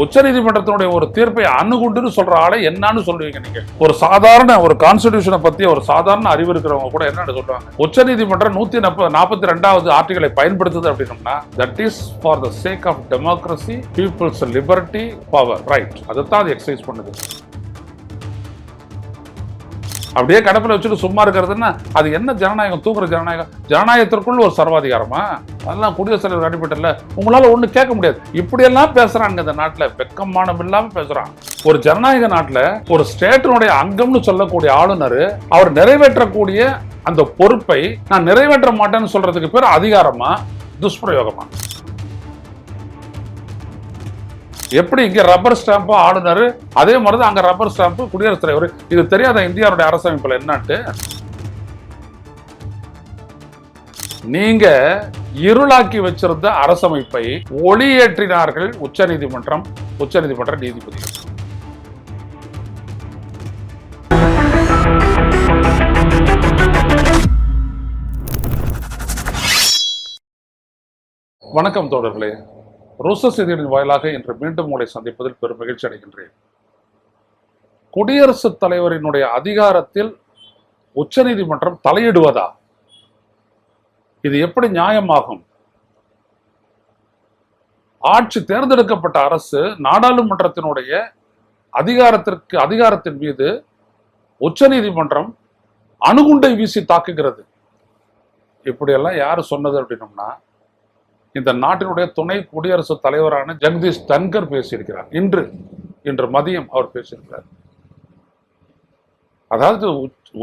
உச்ச நீதிமன்றத்தினுடைய ஒரு தீர்ப்பை அணுகுண்டுன்னு சொல்ற ஆளை என்னன்னு சொல்லுவீங்க நீங்க? ஒரு சாதாரண ஒரு கான்ஸ்டிடியூஷனை பத்தி ஒரு சாதாரண அறிவு இருக்கிறவங்க கூட என்னன்னு சொல்றாங்க, உச்ச நீதிமன்றம் 142வது ஆர்டிகளை பயன்படுத்துது அப்படின்னம்னா that is for the sake of democracy, people's liberty, power, right. அதைத்தான் அது எக்ஸசைஸ் பண்ணுது. அப்படியே கடப்பில் வச்சுட்டு சும்மா இருக்கிறதுன்னா அது என்ன ஜனநாயகம்? தூக்குற ஜனநாயகம். ஜனநாயகத்திற்குள்ள ஒரு சர்வாதிகாரமா? அதெல்லாம் குடியரசுத் தலைவர் அடிப்பட்டல உங்களால ஒண்ணு கேட்க முடியாது. இப்படியெல்லாம் பேசுறாங்க இந்த நாட்டுல, வெக்கமானம் இல்லாம பேசுறான். ஒரு ஜனநாயக நாட்டுல ஒரு ஸ்டேட்டினுடைய அங்கம்னு சொல்லக்கூடிய ஆளுநர் அவர் நிறைவேற்றக்கூடிய அந்த பொறுப்பை நான் நிறைவேற்ற மாட்டேன்னு சொல்றதுக்கு பேர் அதிகாரமா, துஷ்பிரயோகமா? எப்படி இங்க ரப்பர் ஸ்டாம்பு ஆளுநர், அதே மாதிரிதான் அங்க ரப்பர் ஸ்டாம்பு குடியரசுத் தலைவர். இது தெரியாத இந்தியாவுடைய அரசமைப்புல என்னன்ட்டு? நீங்க இருளாக்கி வச்சிருந்த அரசமைப்பை ஒளியேற்றினார்கள் உச்சநீதிமன்ற நீதிபதிகள். வணக்கம் தோழர்களே. ரோசஸ் செய்திகளின் வாயிலாக இன்று மீண்டும் உங்களை சந்திப்பதில் பெரும் மகிழ்ச்சி அடைகின்றேன். குடியரசுத் தலைவரினுடைய அதிகாரத்தில் உச்சநீதிமன்றம் தலையிடுவதா? இது எப்படி நியாயமாகும்? ஆட்சி தேர்ந்தெடுக்கப்பட்ட அரசு நாடாளுமன்றத்தினுடைய அதிகாரத்தின் மீது உச்சநீதிமன்றம் அணுகுண்டை வீசி தாக்குகிறது. இப்படியெல்லாம் யாரு சொன்னது அப்படின்னோம்னா, இந்த நாட்டினுடைய துணை குடியரசுத் தலைவரான ஜெகதீஷ் தன்கர் பேசியிருக்கிறார். இன்று மதியம் அவர் பேசியிருக்கிறார். அதாவது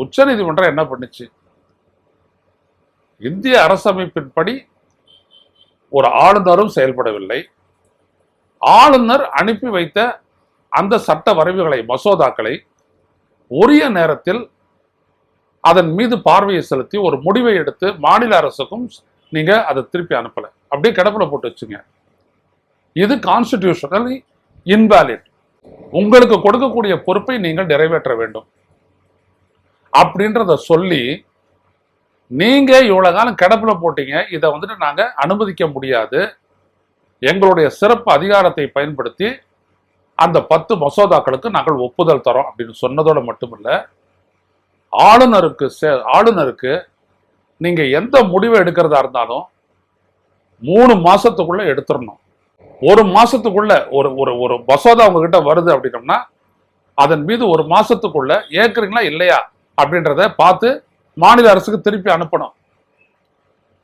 உச்ச நீதிமன்றம் என்ன பண்ணுச்சு? இந்திய அரசமைப்பின்படி ஒரு ஆளுநரும் செயல்படவில்லை. ஆளுநர் அனுப்பி வைத்த அந்த சட்ட வரைவுகளை, மசோதாக்களை உரிய நேரத்தில் அதன் மீது பார்வையை செலுத்தி ஒரு முடிவை எடுத்து மாநில அரசுக்கும் நீங்க அதை திருப்பி அனுப்பல, அப்படியே கிடப்புல போட்டு வச்சுங்க. இது கான்ஸ்டிடியூஷனலி இன்வாலிட். உங்களுக்கு கொடுக்கக்கூடிய பொறுப்பை நீங்கள் நிறைவேற்ற வேண்டும் அப்படின்றத சொல்லி நீங்க இவ்வளவு காலம் கிடப்புல போட்டீங்க. இதை நாங்க அனுமதிக்க முடியாது. எங்களுடைய சிறப்பு அதிகாரத்தை பயன்படுத்தி அந்த 10 மசோதாக்களுக்கு நாங்கள் ஒப்புதல் தரோம் அப்படின்னு சொன்னதோட மட்டுமில்ல, ஆளுநருக்கு நீங்க எந்த முடிவை எடுக்கிறதா இருந்தாலும் 3 மாசத்துக்குள்ள எடுத்துடணும். 1 மாசத்துக்குள்ள ஒரு மசோதா உங்ககிட்ட வருது அப்படின்னோம்னா அதன் மீது 1 மாசத்துக்குள்ள ஏற்கிறீங்களா இல்லையா அப்படின்றத பார்த்து மாநில அரசுக்கு திருப்பி அனுப்பணும்.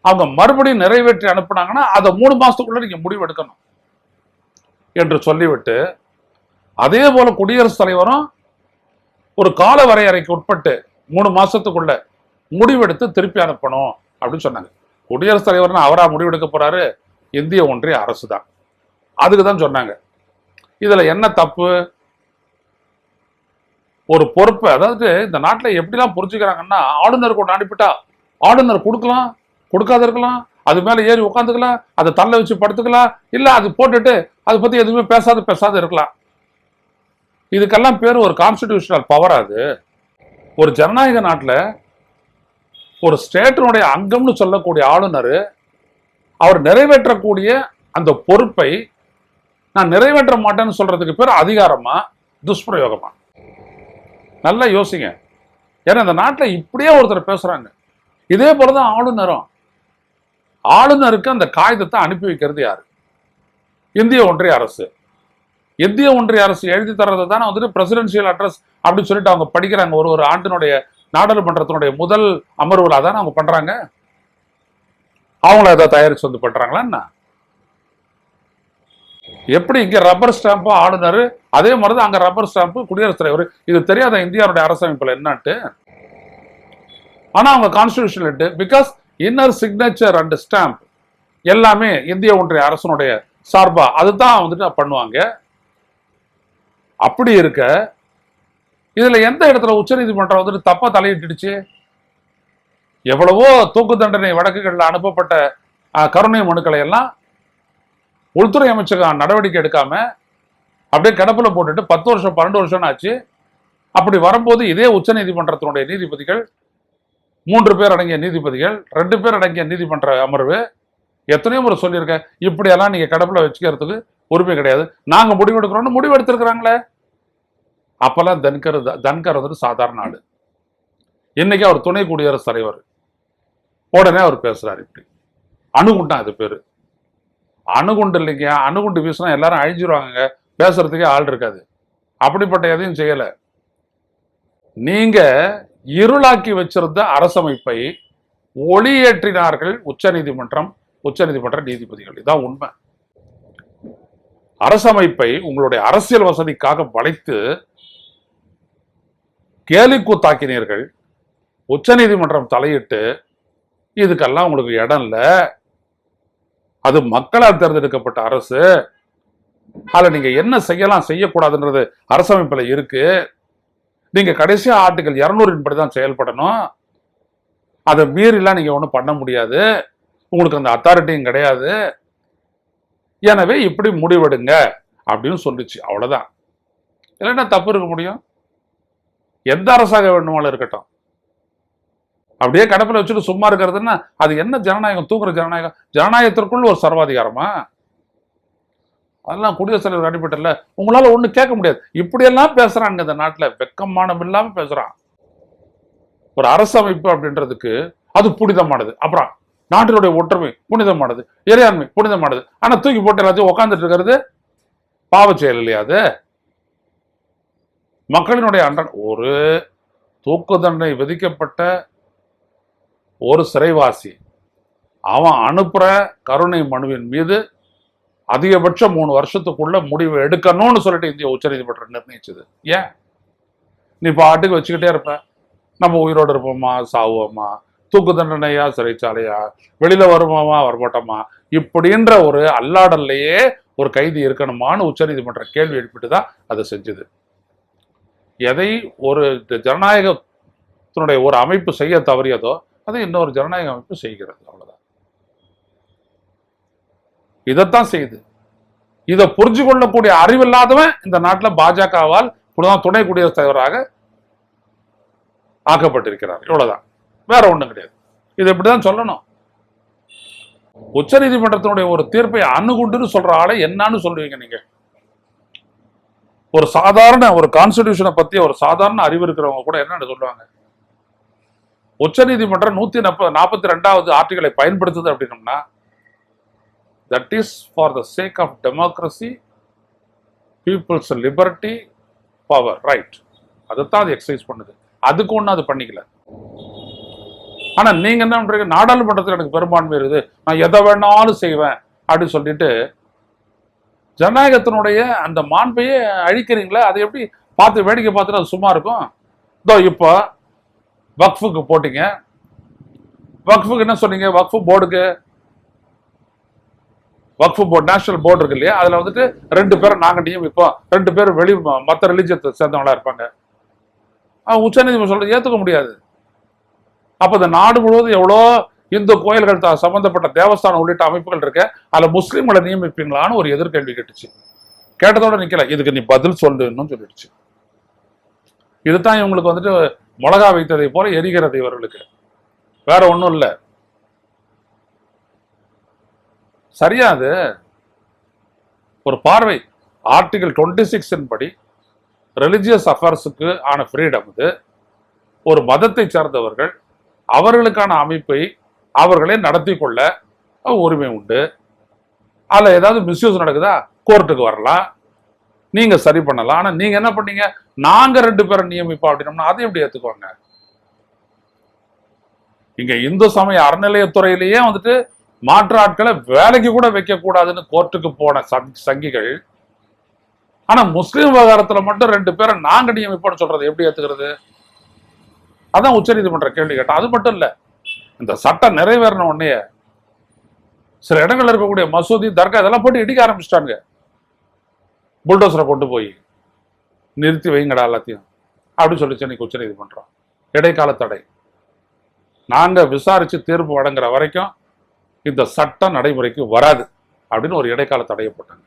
அவங்க மறுபடியும் நிறைவேற்றி அனுப்புனாங்கன்னா அதை 3 மாசத்துக்குள்ள நீங்க முடிவு எடுக்கணும் என்று சொல்லிவிட்டு, அதே போல குடியரசுத் தலைவரும் ஒரு கால வரையறைக்கு உட்பட்டு 3 மாசத்துக்குள்ள முடிவெடுத்து திருப்பி அனுப்பணும் அப்படின்னு சொன்னாங்க. குடியரசுத் தலைவர்னா அவரா முடிவெடுக்க போறாரு? இந்திய ஒன்றிய அரசு தான். அதுக்கு தான் சொன்னாங்க. இதுல என்ன தப்பு? ஒரு பொறுப்பு, அதாவது இந்த நாட்டில் எப்படிலாம் புரிஞ்சுக்கிறாங்கன்னா, ஆளுநர் கொண்டு அனுப்பிட்டா ஆளுநர் கொடுக்கலாம், கொடுக்காத இருக்கலாம், அது மேல ஏறி உட்காந்துக்கலாம், அதை தள்ள வச்சு படுத்துக்கலாம், இல்ல அது போட்டுட்டு அதை பத்தி எதுவுமே பேசாத இருக்கலாம். இதுக்கெல்லாம் பேர் ஒரு கான்ஸ்டிடியூஷனல் பவர். அது ஒரு ஜனநாயக நாட்டில் ஒரு ஸ்டேட்டினுடைய அங்கம்னு சொல்லக்கூடிய ஆளுநர் அவர் நிறைவேற்றக்கூடிய அந்த பொறுப்பை நான் நிறைவேற்ற மாட்டேன்னு சொல்றதுக்கு பேர் அதிகாரமா, துஷ்பிரயோகமா? நல்லா யோசிங்க. ஏன்னா இந்த நாட்டில் இப்படியே ஒருத்தர் பேசுறாங்க. இதே போலதான் ஆளுநருக்கு அந்த காகிதத்தை அனுப்பி வைக்கிறது யாரு? இந்திய ஒன்றிய அரசு. இந்திய ஒன்றிய அரசு எழுதி தர்றது தானே பிரசிடென்சியல் அட்ரஸ் அப்படின்னு சொல்லிட்டு அவங்க படிக்கிறாங்க. ஒரு ஆண்டினுடைய நாடாளுமன்றத்தினுடைய முதல் அமர்வுல அதானே அவங்க பண்றாங்க. அவங்கள ஏதாவது தயாரிச்சு பண்றாங்களா என்ன? எப்படி இங்க ரப்பர் ஸ்டாம்பு ஆளுநர், அதே மாதிரிதான் அங்க ரப்பர் ஸ்டாம்பு குடியரசுத் தலைவர். இது தெரியாத இந்தியாவுடைய அரசமைப்புல என்னன்ட்டு? ஆனா அவங்க constitution because inner signature and stamp எல்லாமே இந்திய ஒன்றிய அரசனுடைய சார்பா அதுதான் பண்ணுவாங்க. அப்படி இருக்க இதுல எந்த இடத்துல உச்ச நீதிமன்றம் தப்பா தலையிட்டுடுச்சு? எவ்வளவோ தூக்கு தண்டனை வழக்குகள்ல அனுப்பப்பட்ட கருணை மனுக்களை எல்லாம் உள்துறை அமைச்சகம் நடவடிக்கை எடுக்காம அப்படியே கிடப்புல போட்டுட்டு 10 வருஷம் 12 வருஷம் ஆச்சு. அப்படி வரும்போது இதே உச்ச நீதிமன்றத்தினுடைய நீதிபதிகள், 3 பேர் அடங்கிய நீதிபதிகள், 2 பேர் அடங்கிய நீதிமன்ற அமர்வு எத்தனையோ முறை சொல்லியிருக்கேன், இப்படியெல்லாம் நீங்க கிடப்புல வச்சுக்கிறதுக்கு உரிமை கிடையாது, நாங்க முடிவு எடுக்கிறோம்னு முடிவு எடுத்திருக்கிறாங்களே. அப்பெல்லாம் தன்கர் வந்துட்டு சாதாரண ஆளு. இன்னைக்கு அவர் துணை குடியரசுத் தலைவர். உடனே அவர் பேசுறாரு இப்படி. அணுகுண்டான் இது பேரு. அணுகுண்டு இல்லைங்க, அணுகுண்டு வீசினா எல்லாரும் அழிஞ்சிருவாங்க, பேசுறதுக்கே ஆள் இருக்காது. அப்படிப்பட்ட எதையும் செய்யல. நீங்க இருளாக்கி வச்சிருந்த அரசமைப்பை ஒளியேற்றினார்கள் உச்ச நீதிமன்ற நீதிபதிகள். இதான் உண்மை. அரசமைப்பை உங்களுடைய அரசியல் வசதிக்காக வளைத்து கேலிக்கூத்தாக்கினீர்கள். உச்ச நீதிமன்றம் தலையிட்டு இதுக்கெல்லாம் உங்களுக்கு இடம் இல்ல, அது மக்களால் தேர்ந்தெடுக்கப்பட்ட அரசு, அதுல நீங்க என்ன செய்யலாம் செய்யக்கூடாதுன்றது அரசமைப்புல இருக்கு, நீங்க கடைசியா ஆர்டிகல் 200 படிதான் செயல்படணும், அதை மீறிலாம் நீங்க ஒன்றும் பண்ண முடியாது, உங்களுக்கு அந்த அத்தாரிட்டியும் கிடையாது, எனவே இப்படி முடிவெடுங்க அப்படின்னு சொல்லிச்சு. அவ்வளவுதான். இல்லைன்னா தப்பு இருக்க முடியும்? எந்த அரசாக வேண்டுமாலும் இருக்கட்டும். அப்படியே கடப்பில் வச்சுட்டு சும்மா இருக்கிறதுன்னா அது என்ன ஜனநாயகம்? தூக்குற ஜனநாயகம்? ஜனநாயகத்திற்குள் ஒரு சர்வாதிகாரமா? அதெல்லாம் குடியரசுத் தலைவர் அடிப்பட்டல உங்களால ஒண்ணு கேட்க முடியாது. இப்படியெல்லாம் பேசுறாங்க இந்த நாட்டுல, வெக்கமானம் இல்லாம பேசுறான். ஒரு அரசமைப்பு அப்படின்றதுக்கு அது புனிதமானது, அப்புறம் நாட்டினுடைய ஒற்றுமை புனிதமானது, இறையாண்மை புனிதமானது, ஆனா தூக்கி போட்டு எல்லாத்தையும் உட்காந்துட்டு இருக்கிறது பாவ செயல் இல்லையா? அது மக்களினுடைய ஒரு தூக்கு தண்டனை விதிக்கப்பட்ட ஒரு சிறைவாசி அவன் அனுப்புற கருணை மனுவின் மீது அதிகபட்சம் 3 வருஷத்துக்குள்ள முடிவு எடுக்கணும்னு சொல்லிட்டு இந்திய உச்ச நீதிமன்றம் நிர்ணயிச்சது. ஏன் நீ பாட்டுக்கு வச்சுக்கிட்டே இருப்ப? நம்ம உயிரோடு இருப்போமா சாவோமா, தூக்கு தண்டனையா சிறைச்சாலையா, வெளியில வருமாமா வரமாட்டோமா, இப்படின்ற ஒரு அல்லாடல்லையே ஒரு கைதி இருக்கணுமான்னு உச்ச நீதிமன்றம் கேள்வி எழுப்பிட்டு தான் அதை செஞ்சது. எதை ஒரு ஜனநாயகத்தினுடைய ஒரு அமைப்பு செய்ய தவறியதோ அதை இன்னொரு ஜனநாயக அமைப்பு செய்கிறது. அவ்வளவுதான். இதைத்தான் செய்யுது. இதை புரிஞ்சு கொள்ளக்கூடிய அறிவில்லாதவன் இந்த நாட்டில் பாஜகவால் துணை குடியரசுத் தலைவராக ஆக்கப்பட்டிருக்கிறார். இவ்வளவுதான், வேற ஒண்ணும் கிடையாது. இது இப்படிதான் சொல்லணும். உச்ச நீதிமன்றத்தினுடைய ஒரு தீர்ப்பை அணுகுண்டுன்னு சொல்ற ஆளை என்னன்னு சொல்லுவீங்க நீங்க? ஒரு சாதாரண ஒரு கான்ஸ்டிடியூஷனை பத்தி ஒரு சாதாரண அறிவு இருக்கிறவங்க கூட என்னன்னு சொல்லுவாங்க? உச்ச நீதிமன்றம் 142வது ஆர்டிகளை பயன்படுத்துது அப்படின்னோம்னா that is for the sake of democracy, people's liberty, power, right. அதைத்தான் அது எக்ஸசைஸ் பண்ணுது. அதுக்கு ஒன்றும் அது பண்ணிக்கல. ஆனா நீங்க என்ன பண்றீங்க? நாடாளுமன்றத்தில் எனக்கு பெரும்பான்மை இருக்குது, நான் எதை வேணாலும் செய்வேன் அப்படின்னு சொல்லிட்டு ஜனநாயகத்தினுடைய அந்த மாண்பையே அழிக்கிறீங்களே. அதை எப்படி பார்த்து வேடிக்கை பார்த்துட்டு அது சும்மா இருக்கும்? இதோ இப்போ வக்ஃபுக்கு போட்டீங்க. வக்ஃபுக்கு என்ன சொன்னீங்க? வக்ஃபு போர்டுக்கு, வக்ஃபு போர்டு நேஷனல் போர்டு இருக்கு இல்லையா, அதுல வந்துட்டு 2 பேரை நாங்க நியமிப்போம், 2 பேர் வெளி மற்ற ரிலிஜியத்தை சேர்ந்தவங்களா இருப்பாங்க. உச்ச நீதிமன்றம் சொல்றது ஏத்துக்க முடியாது. அப்ப இந்த நாடு முழுவதும் எவ்வளோ இந்து கோயில்கள் சம்பந்தப்பட்ட தேவஸ்தானம் உள்ளிட்ட அமைப்புகள் இருக்கு, அதுல முஸ்லீம்களை நியமிப்பீங்களான்னு ஒரு எதிர்கேள்வி கேட்டுச்சு. கேட்டதோட நிக்கல, இதுக்கு நீ பதில் சொல்லுன்னு சொல்லிடுச்சு. இதுதான் இவங்களுக்கு வந்துட்டு மிளகா வைத்ததை போல எரிகிறது இவர்களுக்கு, வேற ஒண்ணும் இல்லை. சரியா? அது ஒரு பார்வை. ஆர்டிகல் 26 படி ரிலிஜியஸ் அஃபேர்ஸுக்கு ஆன ஃப்ரீடம் இது. ஒரு மதத்தை சார்ந்தவர்கள் அவர்களுக்கான அமைப்பை அவர்களே நடத்தி கொள்ள உரிமை உண்டு. அதுல ஏதாவது மிஸ்யூஸ் நடக்குதா கோர்ட்டுக்கு வரலாம், நீங்க சரி பண்ணலாம். ஆனா நீங்க என்ன பண்ணீங்க? நாங்க 2 பேரை நியமிப்போம் அப்படின்னோம்னா அதை எப்படி ஏத்துக்குவாங்க? இங்க இந்து சமய அறநிலையத்துறையிலேயே வந்துட்டு மாற்று ஆட்களை வேலைக்கு கூட வைக்க கூடாதுன்னு கோர்ட்டுக்கு போன சங்கிகள், ஆனா முஸ்லீம் விவகாரத்துல மட்டும் 2 பேரை நாங்க நியமிப்போம்னு சொல்றது எப்படி ஏத்துக்கிறது? அதான் உச்ச நீதிமன்ற கேள்வி கேட்டா. அது மட்டும் இல்ல, இந்த சட்டம் நிறைவேறின உடனே சில இடங்கள்ல இருக்கக்கூடிய மசூதி, தர்கா இதெல்லாம் போட்டு இடிக்க ஆரம்பிச்சிட்டாங்க. புல்டோசரை கொண்டு போய் நிறுத்தி வைங்கடா எல்லாத்தையும் அப்படின்னு சொல்லி சென்னைக்கு உச்ச நீதிமன்றம். இடைக்கால தடை. நாங்க விசாரிச்சு தீர்ப்பு வழங்குற வரைக்கும் இந்த சட்டம் நடைமுறைக்கு வராது அப்படின்னு ஒரு இடைக்கால தடையை போட்டாங்க.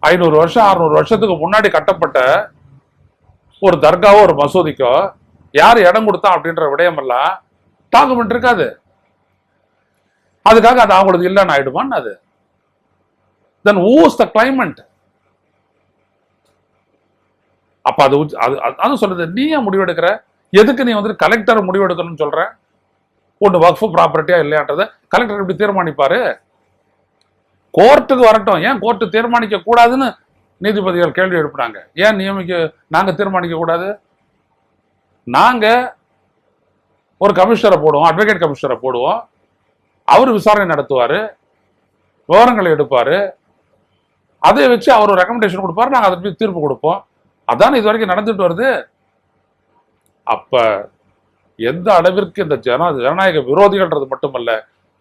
500 வருஷம் 600 வருஷத்துக்கு முன்னாடி கட்டப்பட்ட ஒரு தர்காவோ ஒரு மசூதிக்கோ யார் இடம் கொடுத்தா அப்படின்ற விடயமெல்லாம் டாக்குமெண்ட் இருக்காது. அதுக்காக அது அவங்களுக்கு இல்லைன்னு ஆயிடுமான்னு அது தென் who is the claimant? அப்ப அது சொல்றது, நீ ஏன் முடிவெடுக்கிற? எதுக்கு நீ வந்து கலெக்டர் முடிவெடுக்கணும்னு சொல்ற? ஒன்று வக்ஃபு ப்ராப்பர்ட்டியா இல்லையான்றத கலெக்டர் எப்படி தீர்மானிப்பாரு? கோர்ட்டுக்கு வரட்டும். ஏன் கோர்ட்டு தீர்மானிக்க கூடாதுன்னு நீதிபதிகள் கேள்வி எழுப்புனாங்க. ஏன் நாங்க தீர்மானிக்க கூடாது? நாங்க ஒரு கமிஷனரை போடுவோம், அட்வொகேட் கமிஷனரை போடுவோம், அவர் விசாரணை நடத்துவாரு, விவரங்களை எடுப்பாரு, அதை வச்சு அவர் ஒரு ரெக்கமெண்டேஷன் கொடுப்பாரு, நாங்க அதை தீர்ப்பு கொடுப்போம். அதான் இது வரைக்கும் நடந்துட்டு வருது. அப்ப எந்த அளவிற்கு இந்த ஜனநாயக விரோதிகள்ன்றது மட்டுமல்ல,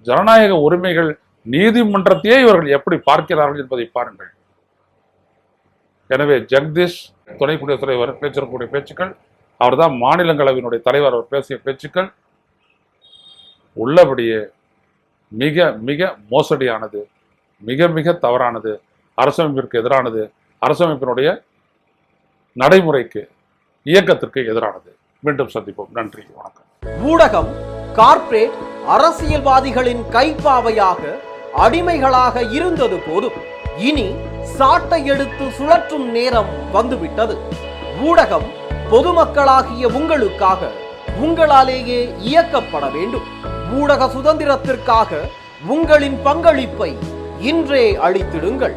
ஜனநாயக உரிமைகள் நீதிமன்றத்தையே இவர்கள் எப்படி பார்க்கிறார்கள் என்பதை பாருங்கள். எனவே ஜெகதீஷ் துணை குடியரசுத் தலைவர் பேசிருக்கக்கூடிய பேச்சுக்கள், அவர் தான் மாநிலங்களவையினுடைய தலைவர், அவர் பேசிய பேச்சுக்கள் உள்ளபடியே மிக மிக மோசடியானது, மிக மிக தவறானது, அரசமைப்பிற்கு எதிரானது, அரசமைப்பினுடைய நடைமுறைக்கு, இயக்கத்திற்கு எதிரானது. மீண்டும் சந்திப்போம். நன்றி, வணக்கம். ஊடகம் கார்ப்பரேட் அரசியல்வாதிகளின் கைப்பாவையாக, அடிமைகளாக இருந்தது போதும். இனி சாட்டை எடுத்து சுழற்றும் நேரம் வந்துவிட்டது. ஊடகம் பொதுமக்களாகிய உங்களுக்காக, உங்களாலேயே இயக்கப்பட வேண்டும். ஊடக சுதந்திரத்திற்காக உங்களின் பங்களிப்பை இன்றே அளித்திடுங்கள்.